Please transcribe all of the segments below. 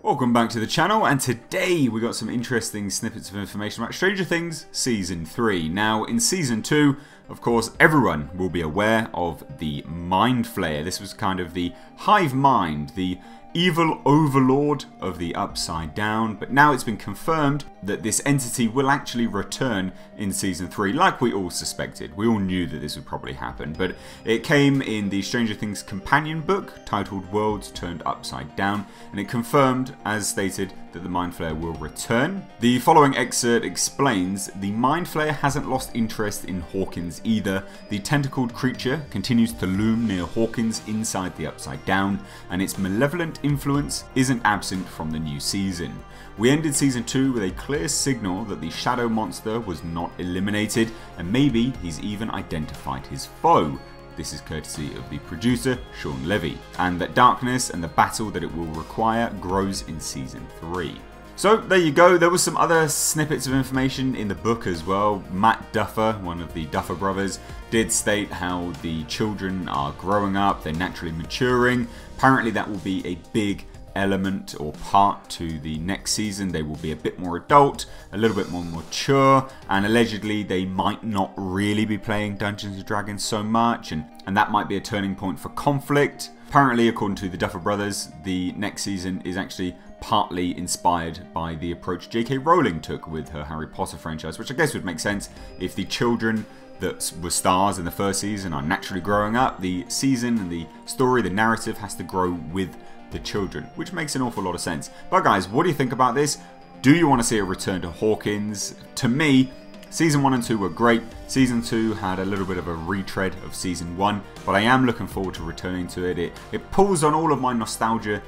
Welcome back to the channel, and today we got some interesting snippets of information about Stranger Things Season 3. Now, in Season 2, of course, everyone will be aware of the Mind Flayer. This was kind of the hive mind, the evil overlord of the Upside Down, but now it's been confirmed that this entity will actually return in Season 3, like we all suspected. We all knew that this would probably happen, but it came in the Stranger Things companion book titled Worlds Turned Upside Down, and it confirmed, as stated, that the Mind Flayer will return. The following excerpt explains the Mind Flayer hasn't lost interest in Hawkins either. The tentacled creature continues to loom near Hawkins inside the Upside Down, and its malevolent influence isn't absent from the new season. We ended Season 2 with a clear signal that the shadow monster was not eliminated, and maybe he's even identified his foe. This is courtesy of the producer, Sean Levy, and that darkness and the battle that it will require grows in Season 3. So there you go, there was some other snippets of information in the book as well. Matt Duffer, one of the Duffer brothers, did state how the children are growing up, they're naturally maturing. Apparently that will be a big element or part to the next season. They will be a bit more adult, a little bit more mature, and allegedly they might not really be playing Dungeons & Dragons so much, and that might be a turning point for conflict. Apparently, according to the Duffer brothers, the next season is actually partly inspired by the approach J.K. Rowling took with her Harry Potter franchise, which I guess would make sense if the children that were stars in the first season are naturally growing up. The season and the story, the narrative has to grow with the children, which makes an awful lot of sense. But guys, what do you think about this? Do you want to see a return to Hawkins? To me, Season 1 and 2 were great. Season 2 had a little bit of a retread of Season 1, but I am looking forward to returning to it. It pulls on all of my nostalgia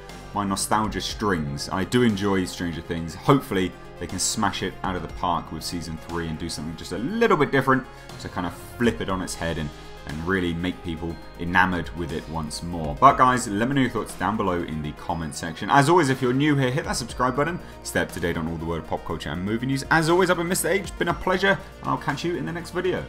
strings. I do enjoy Stranger Things. Hopefully they can smash it out of the park with Season 3 and do something just a little bit different to kind of flip it on its head and really make people enamored with it once more. But guys, let me know your thoughts down below in the comment section. As always, if you're new here, hit that subscribe button. Stay up to date on all the world of pop culture and movie news. As always, I've been Mr. H. Been a pleasure. I'll catch you in the next video.